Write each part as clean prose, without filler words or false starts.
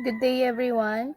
Good day, everyone.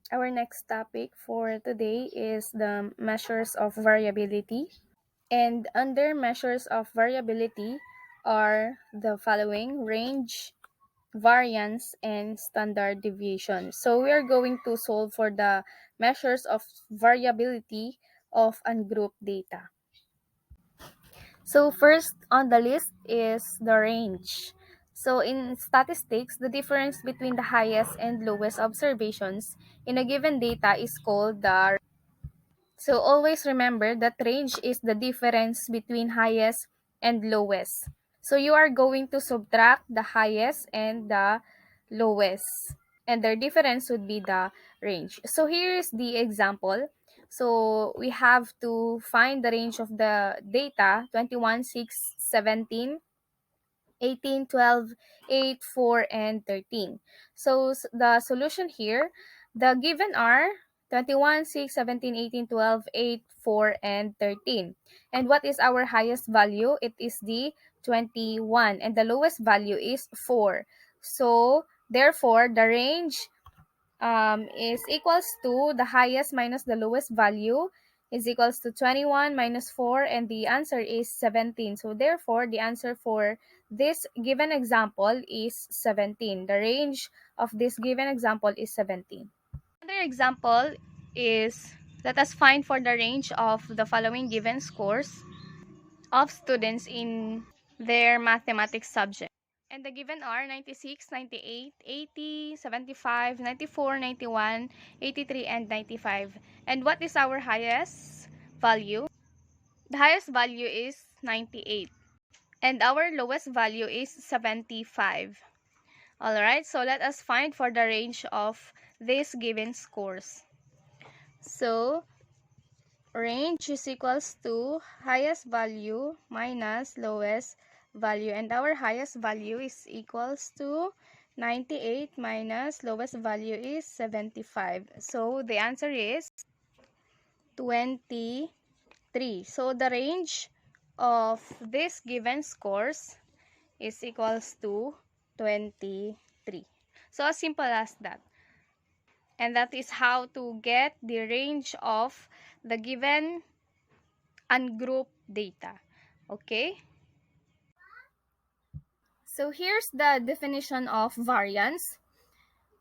Our next topic for today is the measures of variability. And under measures of variability are the following: range, variance, and standard deviation. So we are going to solve for the measures of variability of ungrouped data. So first on the list is the range. So in statistics, the difference between the highest and lowest observations in a given data is called the. So always remember that range is the difference between highest and lowest. So you are going to subtract the highest and the lowest, and their difference would be the range. So here is the example. So we have to find the range of the data 21, 6, 17, 18, 12, 8, 4, and 13. So the solution here, the given are 21, 6, 17, 18, 12, 8, 4, and 13. And what is our highest value? It is the 21, and the lowest value is 4. So therefore, the range is equals to the highest minus the lowest value is equals to 21 minus 4, and the answer is 17. So therefore, the answer for this given example is 17. The range of this given example is 17. Another example is, let us find for the range of the following given scores of students in their mathematics subject. And the given are 96, 98, 80, 75, 94, 91, 83, and 95. And what is our highest value? The highest value is 98. And our lowest value is 75. Alright, so let us find for the range of these given scores. So, range is equals to highest value minus lowest value, and our highest value is equals to 98 minus lowest value is 75. So the answer is 23. So the range of this given scores is equals to 23. So as simple as that. And that is how to get the range of the given ungrouped data. Okay? So here's the definition of variance.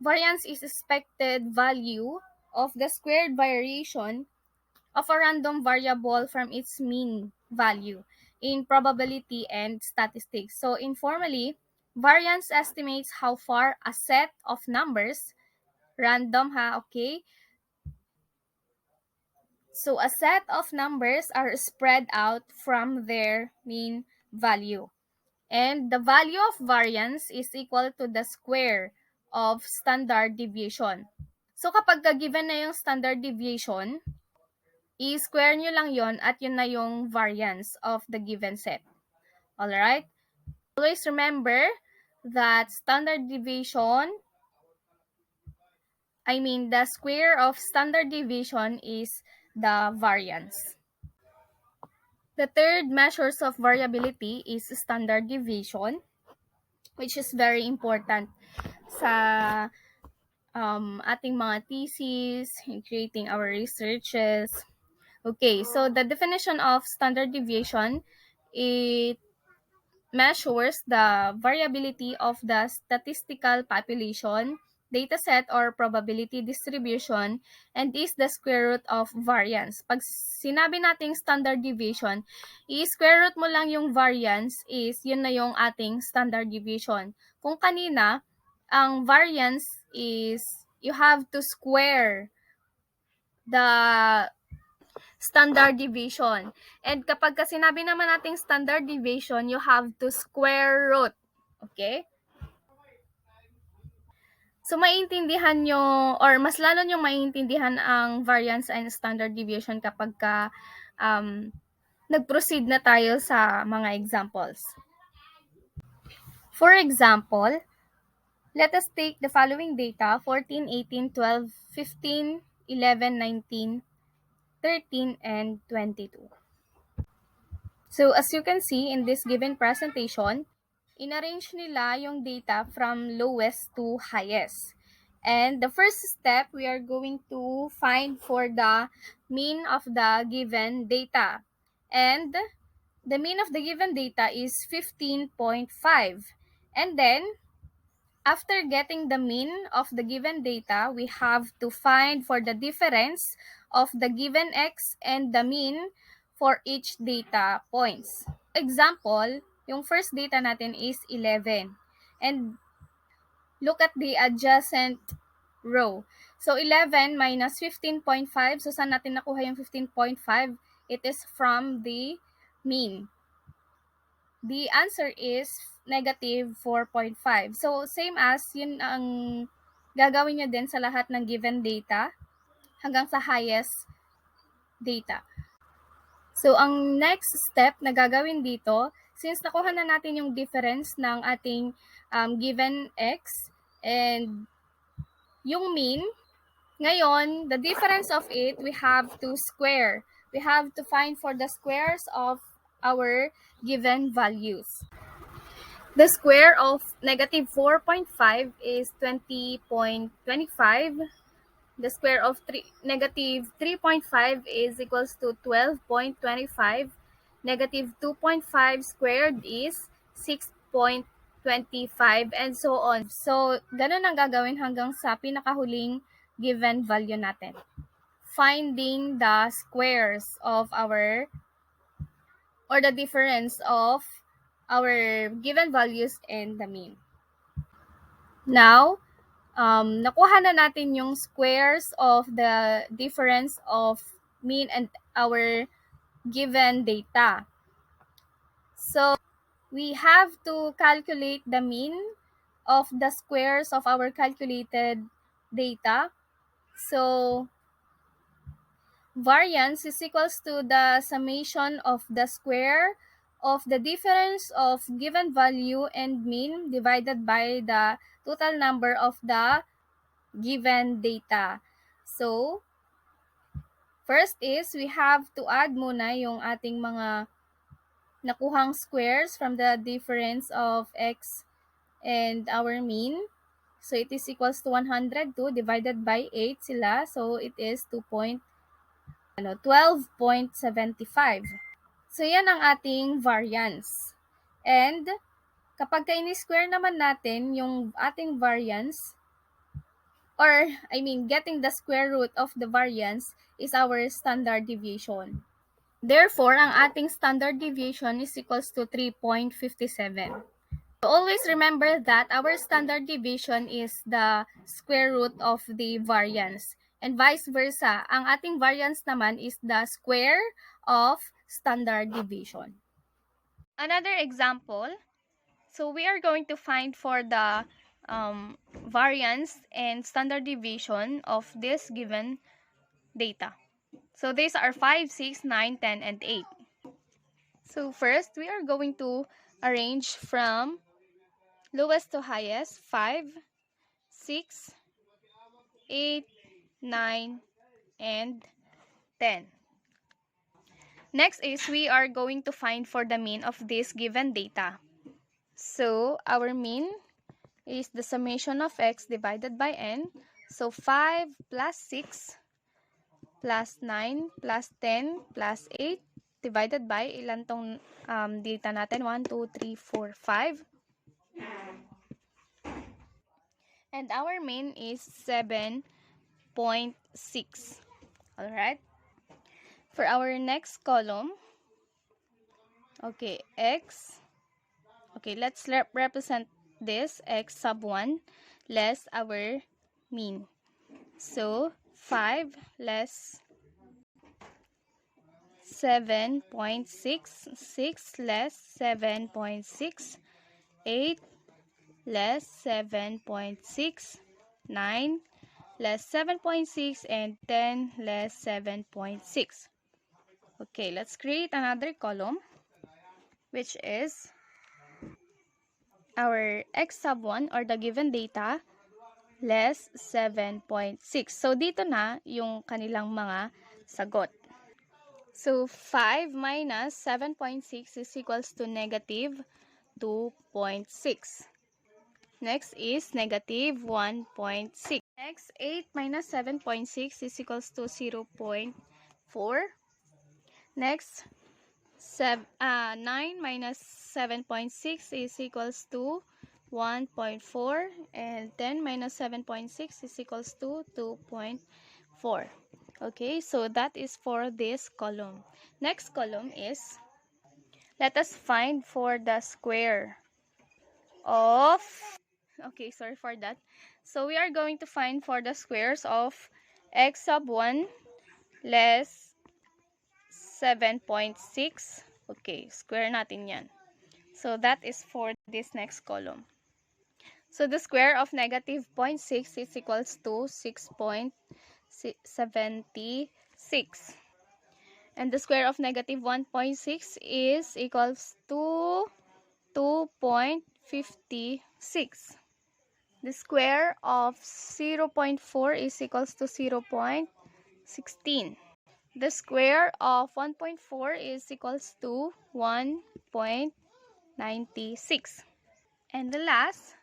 Variance is expected value of the squared variation of a random variable from its mean value in probability and statistics. So informally, variance estimates how far a set of numbers, random okay? So a set of numbers are spread out from their mean value. And the value of variance is equal to the square of standard deviation. So kapag given na yung standard deviation, i-square nyo lang yon at yun na yung variance of the given set. Alright? Always remember that standard deviation, the square of standard deviation is the variance. The third measures of variability is standard deviation, which is very important sa ating mga thesis, in creating our researches. Okay, so the definition of standard deviation, it measures the variability of the statistical population, dataset, or probability distribution, and is the square root of variance. Pag sinabi nating standard deviation, i-square root mo lang yung variance, is yun na yung ating standard deviation. Kung kanina, ang variance is you have to square the standard deviation. And kapag sinabi naman nating standard deviation, you have to square root. Okay? So, maiintindihan nyo, or mas lalo nyo maiintindihan ang variance and standard deviation kapag nag-proceed na tayo sa mga examples. For example, let us take the following data: 14, 18, 12, 15, 11, 19, 13, and 22. So as you can see in this given presentation, inarrange nila yung data from lowest to highest. And the first step, we are going to find for the mean of the given data. And the mean of the given data is 15.5. And then, after getting the mean of the given data, we have to find for the difference of the given x and the mean for each data points. Example, yung first data natin is 11. And look at the adjacent row. So, 11 minus 15.5. So, saan natin nakuha yung 15.5? It is from the mean. The answer is negative 4.5. So, same as yun ang gagawin nyo din sa lahat ng given data hanggang sa highest data. So, ang next step na gagawin dito, since nakuha na natin yung difference ng ating given x and yung mean, ngayon, the difference of it, we have to square. We have to find for the squares of our given values. The square of negative 4.5 is 20.25. The square of negative 3.5 is equals to 12.25. Negative 2.5 squared is 6.25 and so on. So, ganun ang gagawin hanggang sa pinakahuling given value natin. Finding the squares of our or the difference of our given values and the mean. Now, nakuha na natin yung squares of the difference of mean and our given data. So, we have to calculate the mean of the squares of our calculated data. So, variance is equals to the summation of the square of the difference of given value and mean divided by the total number of the given data. So, first is we have to add muna yung ating mga nakuhang squares from the difference of x and our mean. So, it is equals to 102 divided by 8 sila. So, it is 12.75. So, yan ang ating variance. And, kapag ini-square naman natin yung ating variance, or, getting the square root of the variance is our standard deviation. Therefore, ang ating standard deviation is equals to 3.57. Always remember that our standard deviation is the square root of the variance. And vice versa, ang ating variance naman is the square of standard deviation. Another example, so we are going to find for the variance and standard deviation of this given data. So these are 5, 6, 9, 10, and 8. So first, we are going to arrange from lowest to highest, 5, 6, 8, 9, and 10. Next is we are going to find for the mean of this given data. So our mean is the summation of x divided by n. So 5 plus 6 plus 9 plus 10 plus 8 divided by ilan tong data natin? 1, 2, 3, 4, 5. And our mean is 7.6. Alright? For our next column, okay, x. Okay, let's represent this x sub 1 less our mean. So, 5 less 7.6, 6 less 7.6, 8 less 7.6, 9 less 7.6, and 10 less 7.6. Okay, let's create another column, which is our x sub 1 or the given data less 7.6. So, dito na yung kanilang mga sagot. So, 5 minus 7.6 is equals to negative 2.6. Next is negative 1.6. Next, 8 minus 7.6 is equals to 0.4. Next, 9 minus 7.6 is equals to 1.4. And 10 minus 7.6 is equals to 2.4. Okay, so that is for this column. Next column is, let us find for the square of, okay, sorry for that. So we are going to find for the squares of x sub 1 less 7.6. Okay, square natin yan. So that is for this next column. So the square of negative 0.6 is equals to 6.76. And the square of negative 1.6 is equals to 2.56. The square of 0.4 is equals to 0.16. The square of 1.4 is equals to 1.96. And the last,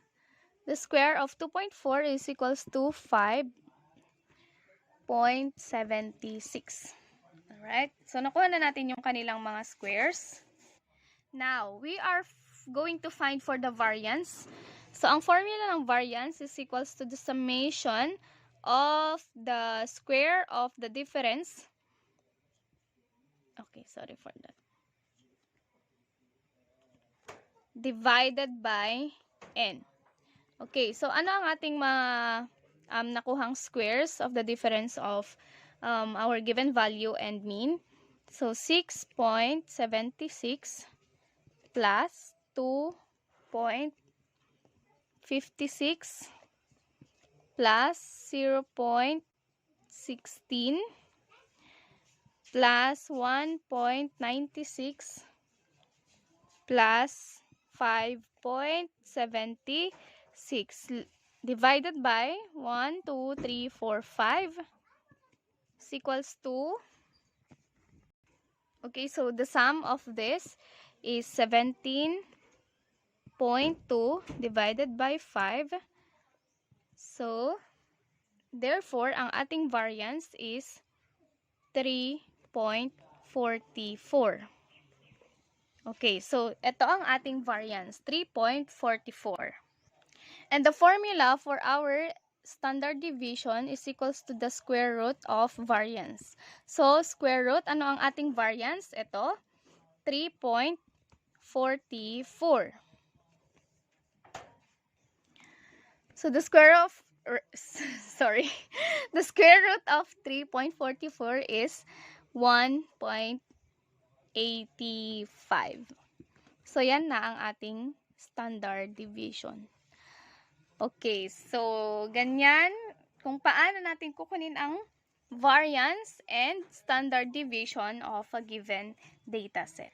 the square of 2.4 is equals to 5.76. Alright? So, nakuha na natin yung kanilang mga squares. Now, we are going to find for the variance. So, ang formula ng variance is equals to the summation of the square of the difference. Okay, sorry for that. Divided by n. Okay, so ano ang ating mga nakuhang squares of the difference of our given value and mean? So, 6.76 plus 2.56 plus 0.16 plus 1.96 plus 5.76 divided by 1, 2, 3, 4, 5 is equals to, okay, so the sum of this is 17.2 divided by 5. So, therefore, ang ating variance is 3.44. Okay, so ito ang ating variance, 3.44. And the formula for our standard deviation is equals to the square root of variance. So, square root, ano ang ating variance? Ito, 3.44. So, the square of, sorry, the square root of 3.44 is 1.85. So, yan na ang ating standard deviation. Okay, so ganyan kung paano natin kukunin ang variance and standard deviation of a given dataset.